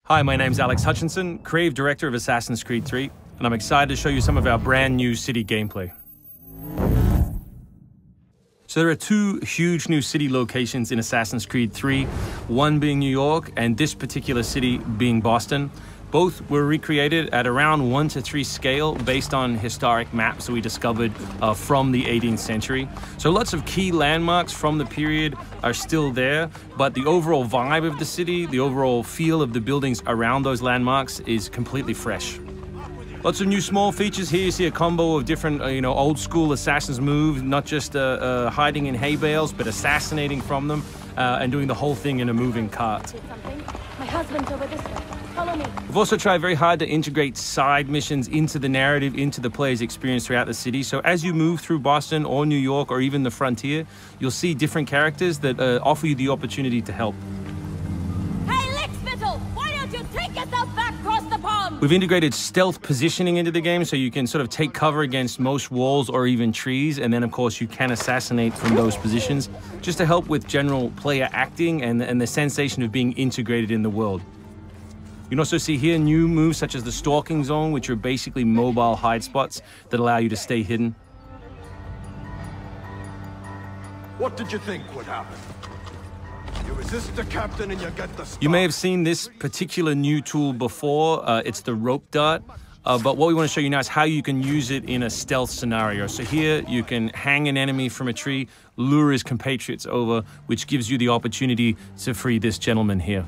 Hi, my name's Alex Hutchinson, creative director of Assassin's Creed 3, and I'm excited to show you some of our brand new city gameplay. So there are two huge new city locations in Assassin's Creed 3, one being New York and this particular city being Boston. Both were recreated at around 1:3 scale based on historic maps that we discovered from the 18th century. So lots of key landmarks from the period are still there, but the overall vibe of the city, the overall feel of the buildings around those landmarks is completely fresh. Lots of new small features here. You see a combo of different, old school assassins moves, not just hiding in hay bales, but assassinating from them and doing the whole thing in a moving cart. My husband's over this way. Follow me. We've also tried very hard to integrate side missions into the narrative, into the player's experience throughout the city. So as you move through Boston or New York or even the frontier, you'll see different characters that offer you the opportunity to help. Hey, Lickspittle! Why don't you take yourself back across the pond? We've integrated stealth positioning into the game, so you can sort of take cover against most walls or even trees, and then of course you can assassinate from those positions, just to help with general player acting and the sensation of being integrated in the world. You can also see here new moves such as the stalking zone, which are basically mobile hide spots that allow you to stay hidden. What did you think would happen? You resist the captain and you get the star. You may have seen this particular new tool before. It's the rope dart. But what we want to show you now is how you can use it in a stealth scenario. So here you can hang an enemy from a tree, lure his compatriots over, which gives you the opportunity to free this gentleman here.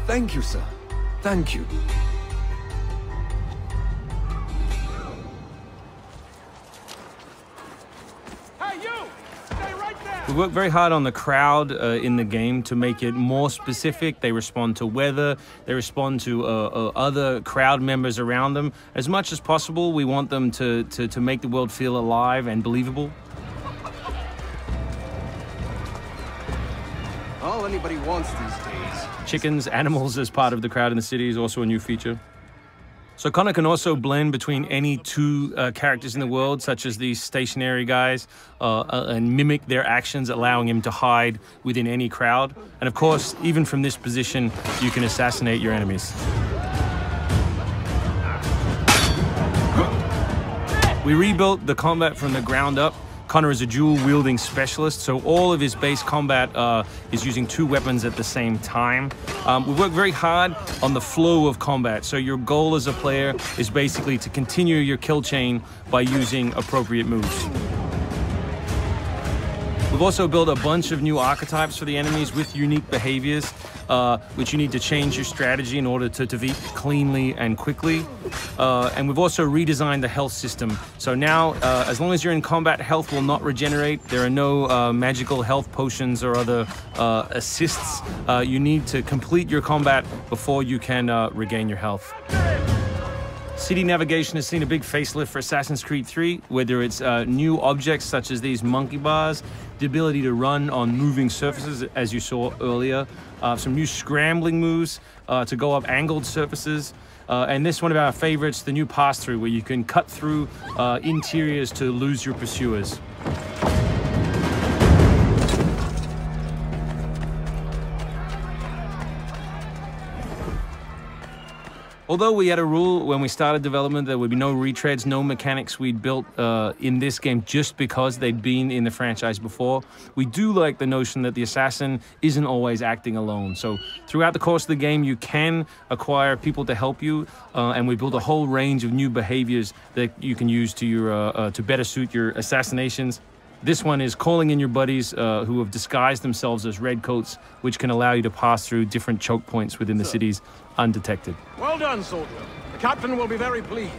Thank you, sir. Thank you. Hey, you! Stay right there! We work very hard on the crowd in the game to make it more specific. They respond to weather, they respond to other crowd members around them. As much as possible, we want them to make the world feel alive and believable. All anybody wants these days. Chickens, animals as part of the crowd in the city is also a new feature. So Connor can also blend between any two characters in the world, such as these stationary guys, and mimic their actions, allowing him to hide within any crowd. And of course, even from this position, you can assassinate your enemies. We rebuilt the combat from the ground up. Connor is a dual-wielding specialist, so all of his base combat is using two weapons at the same time. We work very hard on the flow of combat, so your goal as a player is basically to continue your kill chain by using appropriate moves. We've also built a bunch of new archetypes for the enemies with unique behaviors, which you need to change your strategy in order to defeat cleanly and quickly. And we've also redesigned the health system. So now, as long as you're in combat, health will not regenerate. There are no magical health potions or other assists. You need to complete your combat before you can regain your health. City navigation has seen a big facelift for Assassin's Creed 3, whether it's new objects such as these monkey bars, the ability to run on moving surfaces, as you saw earlier, some new scrambling moves to go up angled surfaces, and this one of our favorites, the new pass-through, where you can cut through interiors to lose your pursuers. Although we had a rule when we started development there would be no retreads, no mechanics we'd built in this game just because they'd been in the franchise before, we do like the notion that the assassin isn't always acting alone. So throughout the course of the game, you can acquire people to help you, and we built a whole range of new behaviors that you can use to your to better suit your assassinations. This one is calling in your buddies who have disguised themselves as redcoats, which can allow you to pass through different choke points within the cities undetected. Well done, soldier. The captain will be very pleased.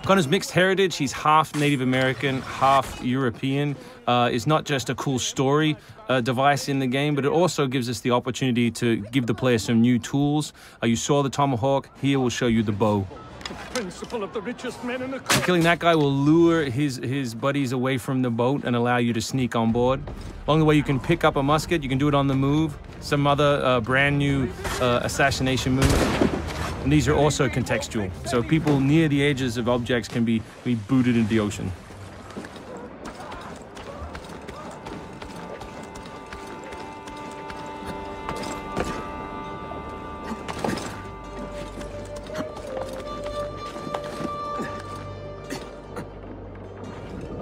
Connor's mixed heritage, he's half Native American, half European, is not just a cool story device in the game, but it also gives us the opportunity to give the player some new tools. You saw the tomahawk, here we'll show you the bow. The principle of the richest men in the Killing that guy will lure his buddies away from the boat and allow you to sneak on board. Along the way, you can pick up a musket, you can do it on the move, some other brand new assassination moves. And these are also contextual. So people near the edges of objects can be booted into the ocean.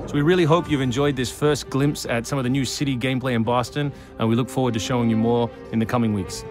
So we really hope you've enjoyed this first glimpse at some of the new city gameplay in Boston, and we look forward to showing you more in the coming weeks.